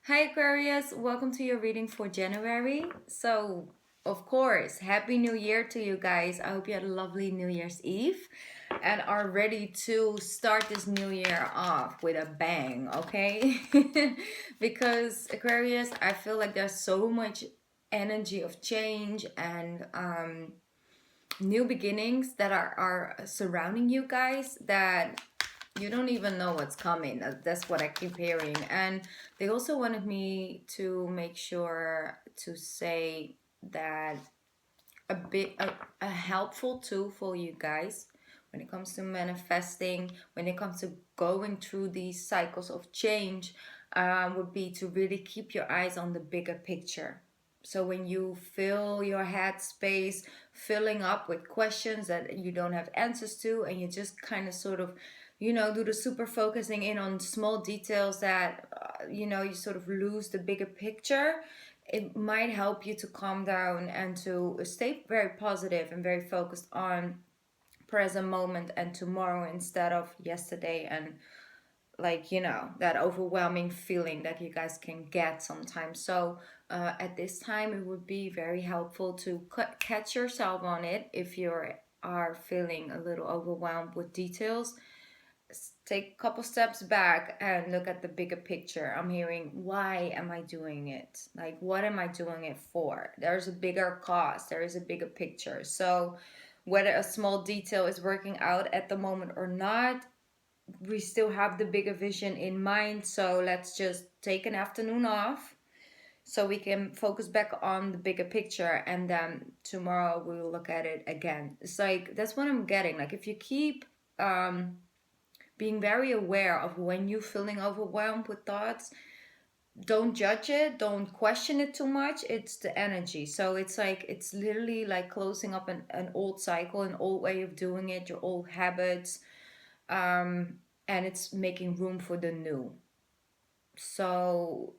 Hi Aquarius, welcome to your reading for January. So, of course, Happy New Year to you guys. I hope you had a lovely New Year's Eve and are ready to start this new year off with a bang, okay? Because Aquarius, I feel like there's so much energy of change and new beginnings that are surrounding you guys that you don't even know what's coming. That's what I keep hearing. And they also wanted me to make sure to say that a helpful tool for you guys when it comes to manifesting, when it comes to going through these cycles of change, would be to really keep your eyes on the bigger picture. So when you fill your head space filling up with questions that you don't have answers to, and you just kind of sort of, do the super focusing in on small details that, you sort of lose the bigger picture, it might help you to calm down and to stay very positive and very focused on present moment and tomorrow instead of yesterday and that overwhelming feeling that you guys can get sometimes. So at this time it would be very helpful to catch yourself on it if you are feeling a little overwhelmed with details. Take a couple steps back and look at the bigger picture. I'm hearing, why am I doing it? Like, what am I doing it for? There's a bigger cause, there is a bigger picture. So whether a small detail is working out at the moment or not, we still have the bigger vision in mind. So let's just take an afternoon off so we can focus back on the bigger picture, and then tomorrow we will look at it again. It's like, that's what I'm getting. Like, if you keep being very aware of when you're feeling overwhelmed with thoughts, don't judge it, don't question it too much. It's the energy. So it's like, it's literally like closing up an old cycle, an old way of doing it, your old habits, and it's making room for the new. So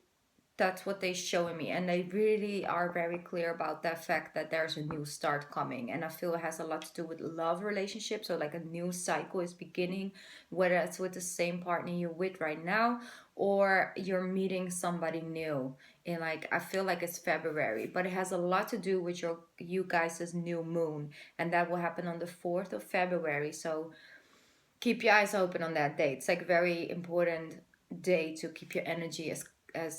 that's what they're showing me, and they really are very clear about the fact that there's a new start coming, and I feel it has a lot to do with love relationships. So like a new cycle is beginning, whether it's with the same partner you're with right now or you're meeting somebody new. And like, I feel like it's February, but it has a lot to do with you guys' new moon, and that will happen on the 4th of February. So keep your eyes open on that day. It's like a very important day to keep your energy as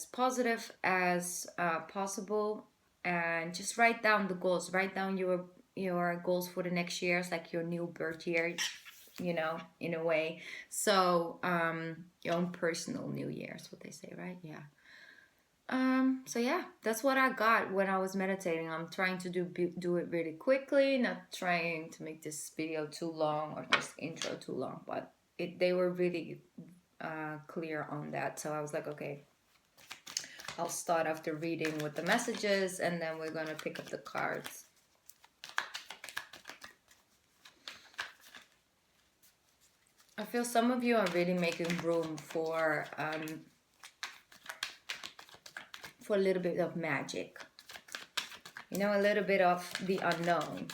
positive as possible, and just write down the goals. Write down your goals for the next year. It's like your new birth year, in a way. So your own personal new year is what they say, right? Yeah. So yeah, that's what I got when I was meditating. I'm trying to do it really quickly, not trying to make this video too long or this intro too long, but they were really clear on that. So I was like, okay, I'll start off the reading with the messages, and then we're gonna pick up the cards. I feel some of you are really making room for a little bit of magic, a little bit of the unknown,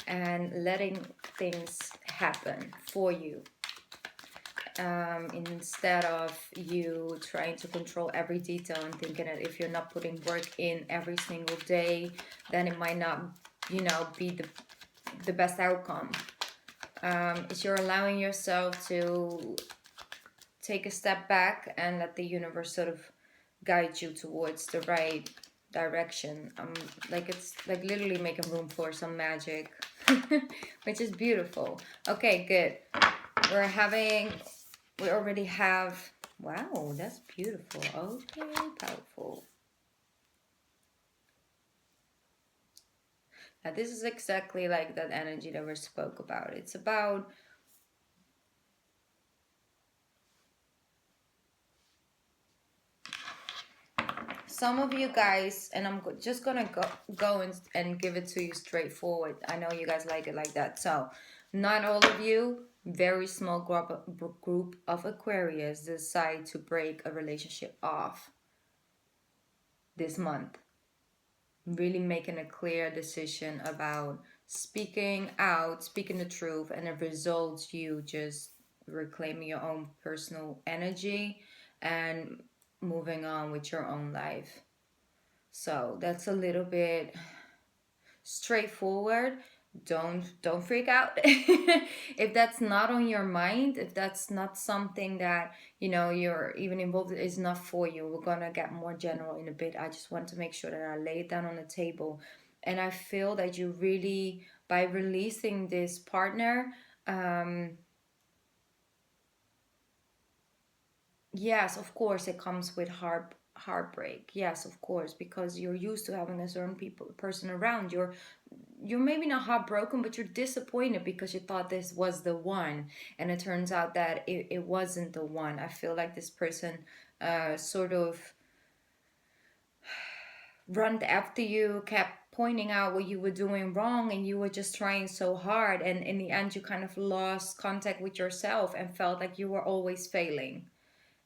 and letting things happen for you, instead of you trying to control every detail and thinking that if you're not putting work in every single day, then it might not be the best outcome. Is you're allowing yourself to take a step back and let the universe sort of guide you towards the right direction. Like, it's like literally making room for some magic, which is beautiful. Okay, good. We already have, wow, that's beautiful. Okay, powerful. Now this is exactly like that energy that we spoke about. It's about some of you guys, and I'm just gonna go and give it to you straightforward. I know you guys like it like that. So not all of you, very small group of Aquarius decide to break a relationship off this month. Really making a clear decision about speaking out, speaking the truth, and it results you just reclaiming your own personal energy and moving on with your own life. So that's a little bit straightforward. Don't freak out if that's not on your mind, if that's not something that you're even involved in, is not for you. We're gonna get more general in a bit. I just want to make sure that I lay it down on the table. And I feel that you really, by releasing this partner, yes, of course, it comes with heartbreak. Yes, of course, because you're used to having a certain person around. You're maybe not heartbroken, but you're disappointed because you thought this was the one, and it turns out that it wasn't the one. I feel like this person sort of run after you, kept pointing out what you were doing wrong, and you were just trying so hard, and in the end you kind of lost contact with yourself and felt like you were always failing.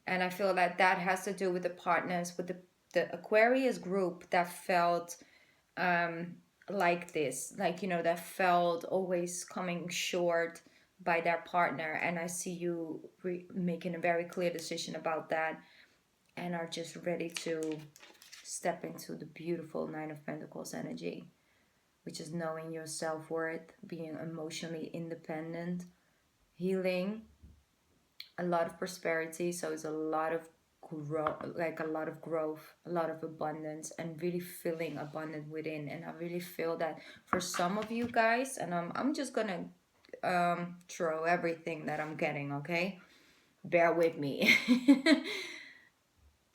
And I feel that that has to do with the partners, with the Aquarius group that felt like this, like, that felt always coming short by their partner. And I see you making a very clear decision about that, and are just ready to step into the beautiful Nine of Pentacles energy, which is knowing your self-worth, being emotionally independent, healing, a lot of prosperity. So it's a lot of like a lot of growth, a lot of abundance, and really feeling abundant within. And I really feel that for some of you guys, and I'm just gonna throw everything that I'm getting, okay? Bear with me.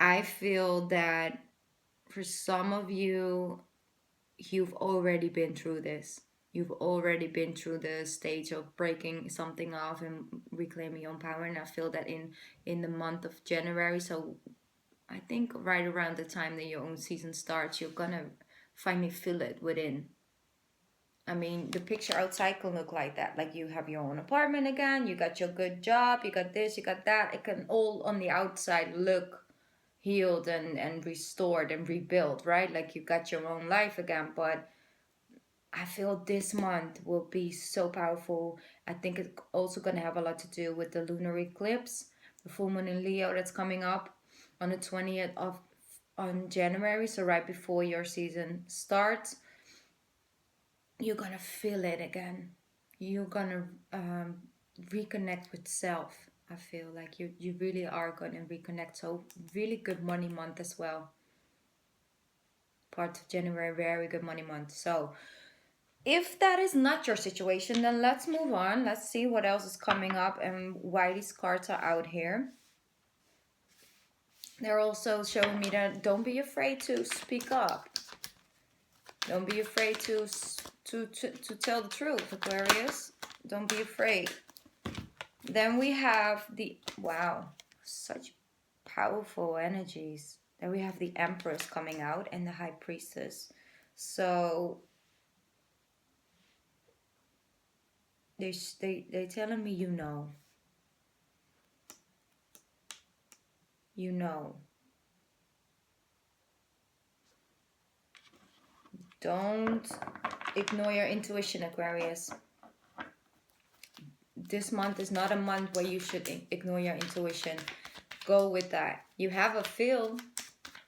I feel that for some of you, you've already been through this. You've already been through the stage of breaking something off and reclaiming your own power. And I feel that in the month of January, so I think right around the time that your own season starts, you're gonna finally feel it within. I mean, the picture outside can look like that. Like you have your own apartment again, you got your good job, you got this, you got that. It can all on the outside look healed and restored and rebuilt, right? Like you got your own life again. But I feel this month will be so powerful. I think it's also going to have a lot to do with the lunar eclipse, the full moon in Leo that's coming up on the 20th of on January, so right before your season starts. You're going to feel it again. You're going to reconnect with self. I feel like you really are going to reconnect. So really good money month as well. Part of January, very good money month. So if that is not your situation, then let's move on. Let's see what else is coming up and why these cards are out here. They're also showing me that don't be afraid to speak up. Don't be afraid to tell the truth, Aquarius. Don't be afraid. Then we have the, wow, such powerful energies. Then we have the Empress coming out and the High Priestess. So they're telling me you know. You know. Don't ignore your intuition, Aquarius. This month is not a month where you should ignore your intuition. Go with that. You have a feel.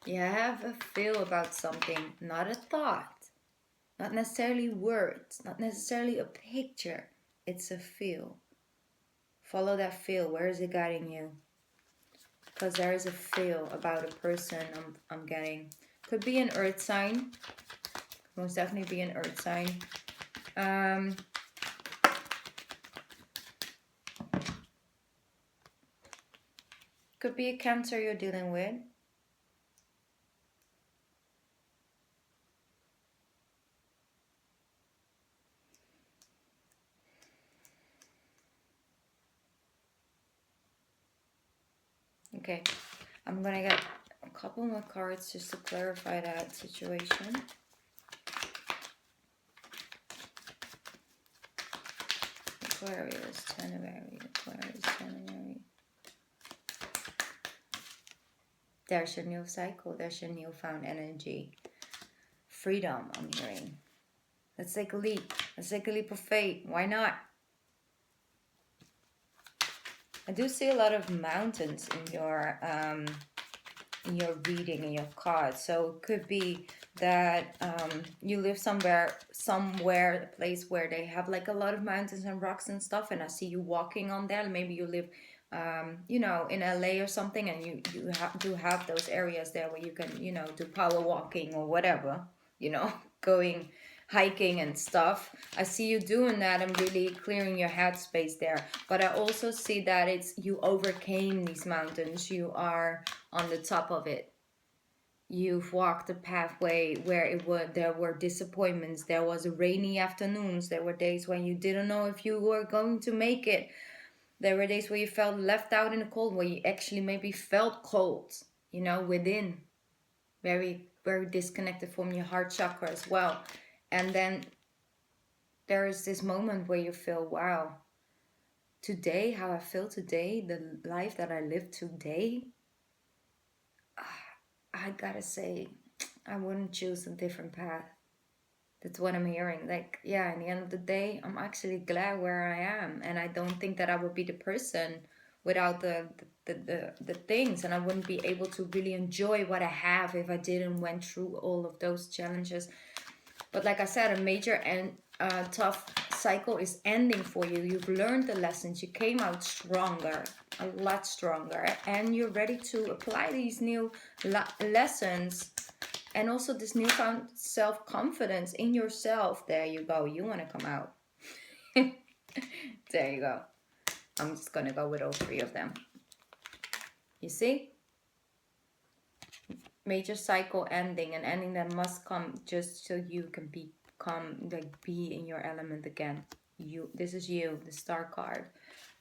You have a feel about something, not a thought. Not necessarily words, not necessarily a picture. It's a feel. Follow that feel. Where is it guiding you? Because there is a feel about a person I'm getting. Could be an earth sign. Most definitely be an earth sign. Could be a Cancer you're dealing with. Okay, I'm gonna get a couple more cards just to clarify that situation. Aquarius January, Aquarius January. There's your new cycle, there's your newfound energy. Freedom, I'm hearing. Let's take a leap. Let's take a leap of faith. Why not? I do see a lot of mountains in your in your reading, in your card. So it could be that you live somewhere, a place where they have like a lot of mountains and rocks and stuff, and I see you walking on there. Maybe you live you know, in LA or something, and do have those areas there where you can, you know, do power walking or whatever, you know, going hiking and stuff. I see you doing that and really clearing your head space there. But I also see that it's you overcame these mountains. You are on the top of it. You've walked a pathway where there were disappointments. There was rainy afternoons. There were days when you didn't know if you were going to make it. There were days where you felt left out in the cold, where you actually maybe felt cold, you know, within, very, very disconnected from your heart chakra as well. And then there is this moment where you feel, wow, today, how I feel today, the life that I live today, I gotta say, I wouldn't choose a different path. That's what I'm hearing. Like, yeah, in the end of the day, I'm actually glad where I am. And I don't think that I would be the person without the things. And I wouldn't be able to really enjoy what I have if I didn't went through all of those challenges. But like I said, a major and tough cycle is ending for you. You've learned the lessons. You came out stronger, a lot stronger. And you're ready to apply these new lessons. And also this newfound self-confidence in yourself. There you go. You want to come out. There you go. I'm just going to go with all three of them. You see? Major cycle ending, an ending that must come just so you can become, like, be in your element again. This is you, the star card.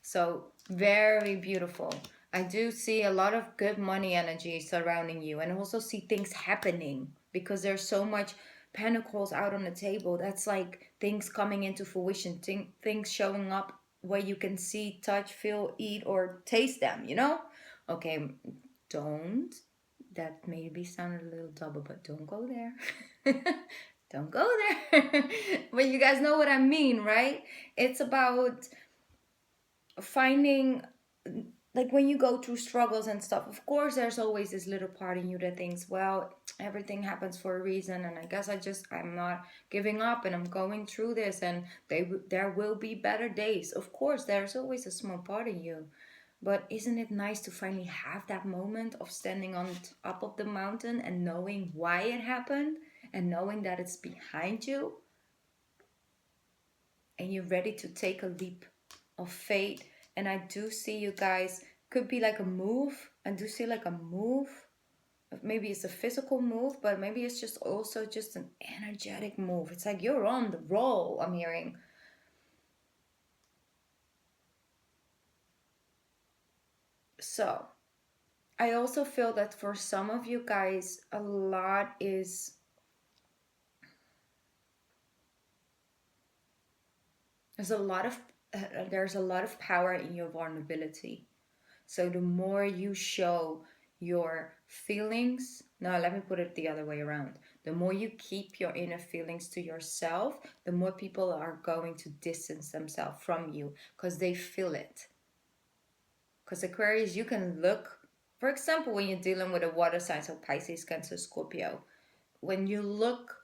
So very beautiful. I do see a lot of good money energy surrounding you, and also see things happening because there's so much pentacles out on the table. That's like things coming into fruition, things showing up where you can see, touch, feel, eat, or taste them, you know? Okay, that maybe sounded a little double, but don't go there. Don't go there. But you guys know what I mean, right? It's about finding, like, when you go through struggles and stuff, of course there's always this little part in you that thinks, well, everything happens for a reason, and I guess I'm not giving up, and I'm going through this, and there will be better days. Of course there's always a small part in you, but isn't it nice to finally have that moment of standing on top of the mountain and knowing why it happened, and knowing that it's behind you, and you're ready to take a leap of faith. And I do see you guys, could be like a move. I do see like a move. Maybe it's a physical move, but maybe it's just also just an energetic move. It's like you're on the roll, I'm hearing. So I also feel that for some of you guys, there's a lot of power in your vulnerability. So the more you show your feelings, no, let me put it the other way around. The more you keep your inner feelings to yourself, the more people are going to distance themselves from you because they feel it. Because Aquarius, you can look, for example, when you're dealing with a water sign, so Pisces, Cancer, Scorpio, when you look,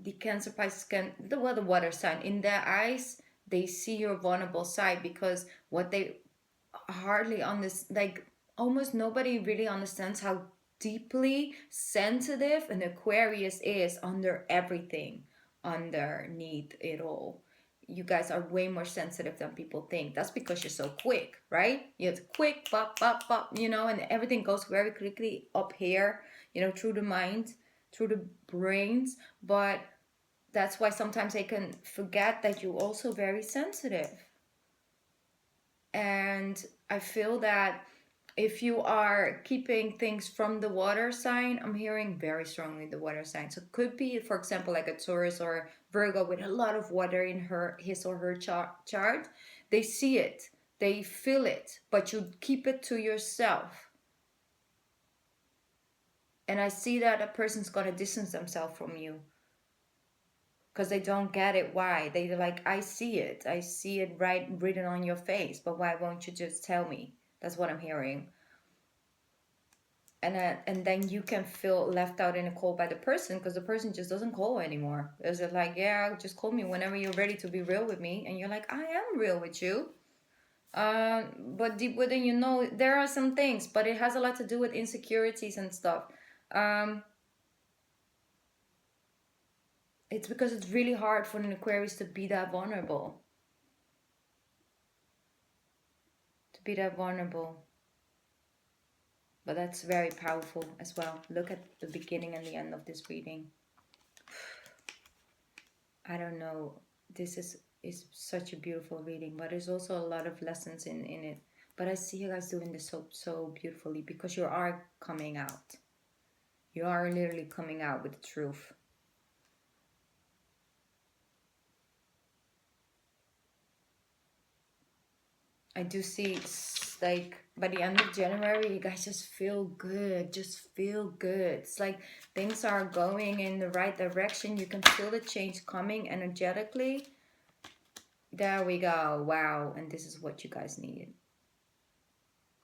the Cancer, Pisces, the water sign, in their eyes, they see your vulnerable side, because what they hardly understand, like almost nobody really understands how deeply sensitive an Aquarius is under everything, underneath it all. You guys are way more sensitive than people think. That's because you're so quick, right? You're quick, pop, pop, pop, you know, and everything goes very quickly up here, you know, through the mind, through the brains. But that's why sometimes they can forget that you're also very sensitive. And I feel that if you are keeping things from the water sign, I'm hearing very strongly the water sign. So it could be, for example, like a Taurus or Virgo with a lot of water in his or her chart. They see it, they feel it, but you keep it to yourself. And I see that a person's going to distance themselves from you because they don't get it. Why? They're like, I see it written on your face, but why won't you just tell me? That's what I'm hearing. and then you can feel left out in a call by the person, because the person just doesn't call anymore. Is it like, yeah, just call me whenever you're ready to be real with me, and you're like, I am real with you. But deep within, you know, there are some things, but it has a lot to do with insecurities and stuff. It's because it's really hard for an Aquarius to be that vulnerable. But that's very powerful as well. Look at the beginning and the end of this reading. I don't know. This is such a beautiful reading, but there's also a lot of lessons in it. But I see you guys doing this so beautifully, because you are coming out. You are literally coming out with the truth. I do see, like, by the end of January, you guys just feel good. Just feel good. It's like things are going in the right direction. You can feel the change coming energetically. There we go. Wow. And this is what you guys needed.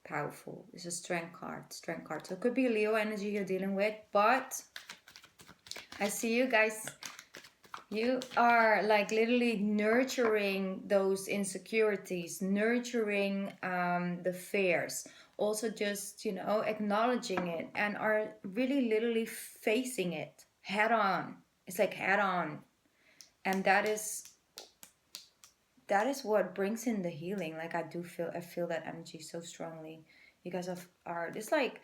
Powerful. This is a strength card. So it could be Leo energy you're dealing with, but I see you guys. You are like literally nurturing those insecurities, nurturing the fears. Also just, you know, acknowledging it, and are really literally facing it head on. It's like head on. And that is what brings in the healing. Like I feel that energy so strongly. You guys are it's like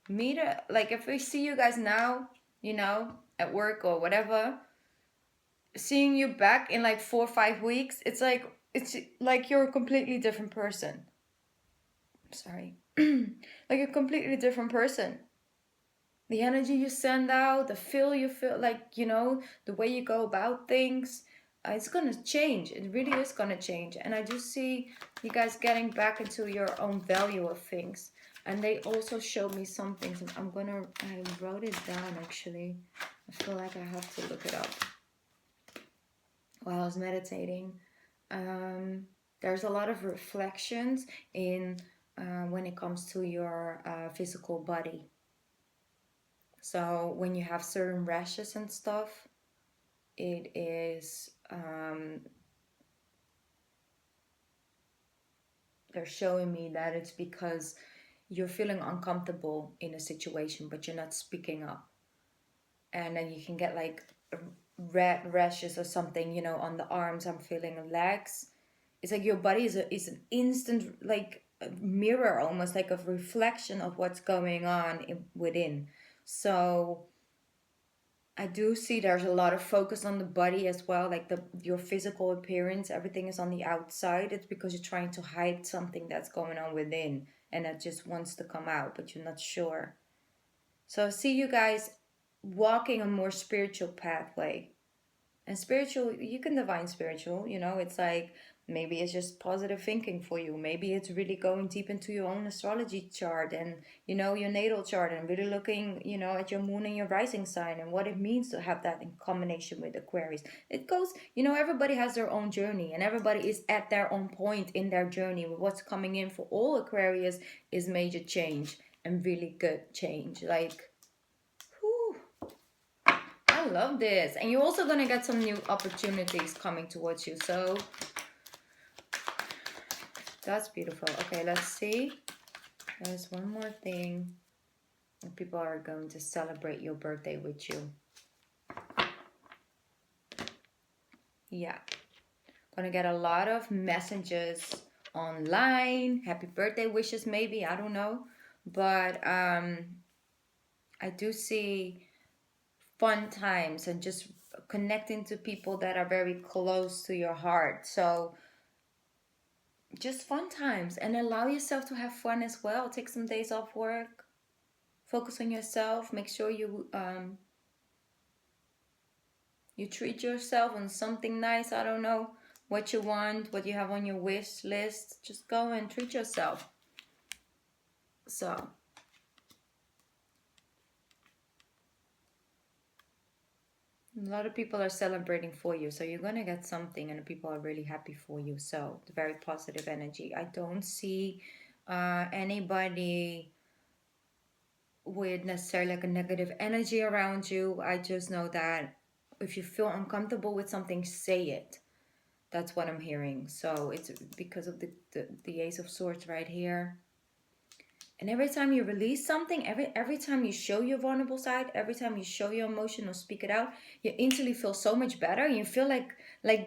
me to, like, if we see you guys now, you know, at work or whatever, seeing you back in like 4 or 5 weeks, it's like you're a completely different person. Sorry. Like a completely different person. The energy you send out, the feel you feel, like, you know, the way you go about things, it's gonna change. It really is gonna change. And I do see you guys getting back into your own value of things. And they also showed me some things. I wrote it down actually. I feel like I have to look it up while I was meditating. There's a lot of reflections in when it comes to your physical body. So when you have certain rashes and stuff, it is they're showing me that it's because you're feeling uncomfortable in a situation, but you're not speaking up. And then you can get like red rashes or something, you know, on the arms. I'm feeling legs. It's like your body is an instant, like a mirror, almost like a reflection of what's going on within. So I do see there's a lot of focus on the body as well, like your physical appearance. Everything is on the outside. It's because you're trying to hide something that's going on within, and that just wants to come out, but you're not sure. So I see you guys walking a more spiritual pathway. And spiritual, you can define spiritual, you know, it's like maybe it's just positive thinking for you. Maybe it's really going deep into your own astrology chart and, you know, your natal chart, and really looking, you know, at your moon and your rising sign and what it means to have that in combination with Aquarius. It goes, you know, everybody has their own journey, and everybody is at their own point in their journey. What's coming in for all Aquarius is major change and really good change. Like, I love this. And you're also going to get some new opportunities coming towards you. So that's beautiful. Okay, let's see. There's one more thing. People are going to celebrate your birthday with you. Yeah. Going to get a lot of messages online. Happy birthday wishes maybe. I don't know. But I do see fun times and just connecting to people that are very close to your heart. So just fun times, and allow yourself to have fun as well. Take some days off work, focus on yourself, make sure you treat yourself on something nice. I don't know what you want, what you have on your wish list. Just go and treat yourself. So a lot of people are celebrating for you, so you're gonna get something, and people are really happy for you. So the very positive energy. I don't see anybody with necessarily like a negative energy around you. I just know that if you feel uncomfortable with something, say it. That's what I'm hearing. So it's because of the Ace of Swords right here. And every time you release something, every time you show your vulnerable side, every time you show your emotion or speak it out, you instantly feel so much better. You feel like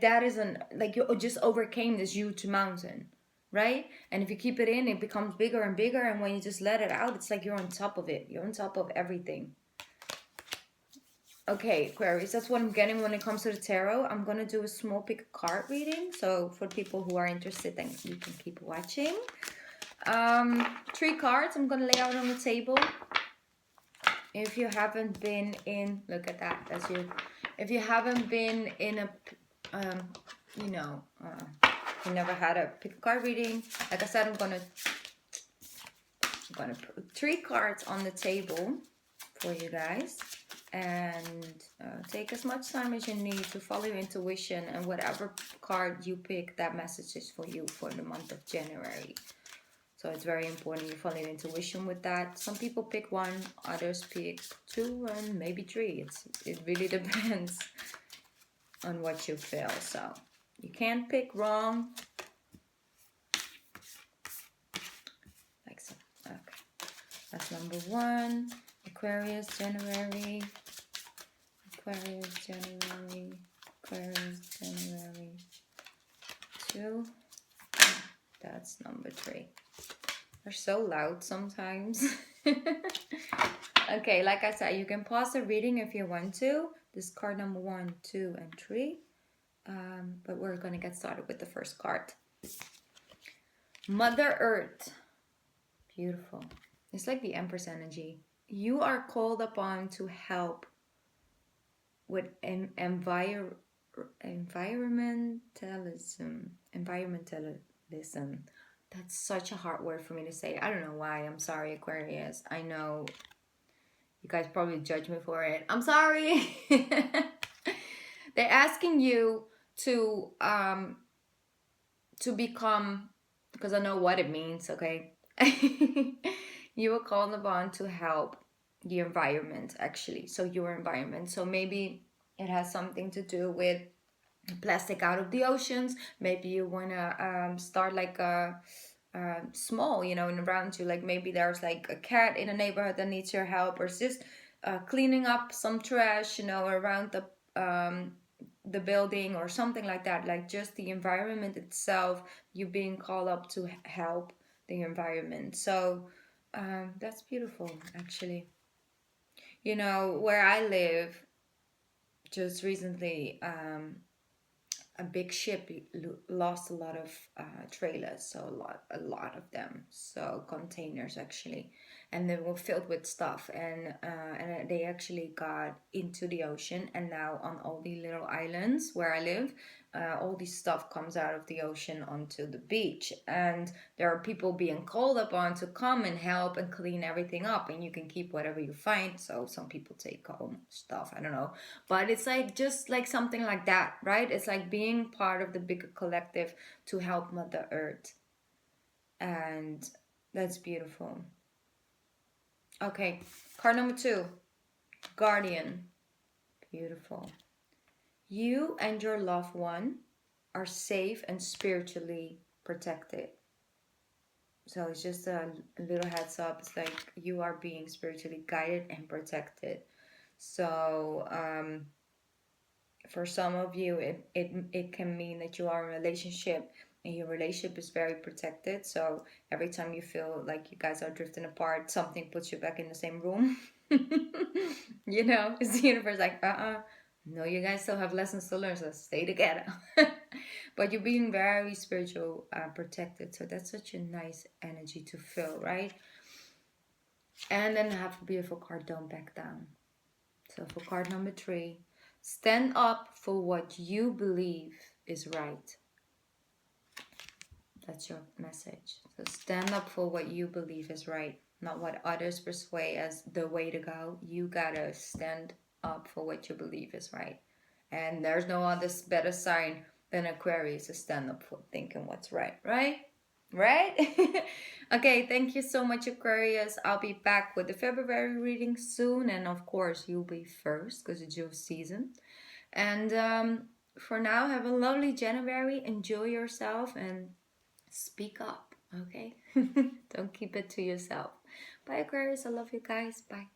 that is like you just overcame this huge mountain, right? And if you keep it in, it becomes bigger and bigger. And when you just let it out, it's like you're on top of it. You're on top of everything. Okay, Aquarius, that's what I'm getting when it comes to the tarot. I'm gonna do a small pick card reading. So for people who are interested, then you can keep watching. 3 cards I'm gonna lay out on the table. If you haven't been in, look at that, that's you. If you haven't been in a, you know, you never had a pick a card reading, like I said, I'm gonna put 3 cards on the table for you guys, and take as much time as you need to follow your intuition, and whatever card you pick, that message is for you for the month of January. So it's very important you follow your intuition with that. Some people pick 1, others pick 2, and maybe 3. It really depends on what you feel. So you can't pick wrong. Like so. Okay. That's number 1. Aquarius January. Aquarius January. Aquarius January. 2. That's number 3. They're so loud sometimes. Okay, like I said, you can pause the reading if you want to. This is card number 1, 2, and 3. But we're going to get started with the first card. Mother Earth. Beautiful. It's like the Empress energy. You are called upon to help with environmentalism. Environmentalism. That's such a hard word for me to say. I don't know why. I'm sorry, Aquarius. I know you guys probably judge me for it. I'm sorry. They're asking you to become, because I know what it means, okay? You were called upon to help the environment, actually. So your environment. So maybe it has something to do with plastic out of the oceans. Maybe you want to start like a small, you know, and around you, like maybe there's like a cat in a neighborhood that needs your help, or just cleaning up some trash, you know, around the building or something like that. Like just the environment itself, you being called up to help the environment. So that's beautiful, actually. You know, where I live, just recently, a big ship lost a lot of trailers, so a lot of them, so containers actually, and they were filled with stuff, and they actually got into the ocean, and now on all the little islands where I live, all this stuff comes out of the ocean onto the beach, and there are people being called upon to come and help and clean everything up, and you can keep whatever you find. So some people take home stuff, I don't know, but it's like just like something like that, right? It's like being part of the bigger collective to help Mother Earth, and that's beautiful. Okay, card number 2, Guardian. Beautiful. You and your loved one are safe and spiritually protected. So it's just a little heads up. It's like you are being spiritually guided and protected. So for some of you, it can mean that you are in a relationship and your relationship is very protected. So every time you feel like you guys are drifting apart, something puts you back in the same room. You know, it's the universe like, no, you guys still have lessons to learn, so stay together. But you're being very spiritual protected. So that's such a nice energy to feel, right? And then I have a beautiful card, Don't Back Down. So for card number 3, stand up for what you believe is right. That's your message. So stand up for what you believe is right, not what others persuade as the way to go. You gotta stand up for what you believe is right. And there's no other better sign than Aquarius to stand up for thinking what's right, right? right? Okay, thank you so much, Aquarius. I'll be back with the February reading soon, and of course, you'll be first because it's your season. And for now, have a lovely January. Enjoy yourself and speak up, okay? Don't keep it to yourself. Bye, Aquarius. I love you guys. Bye.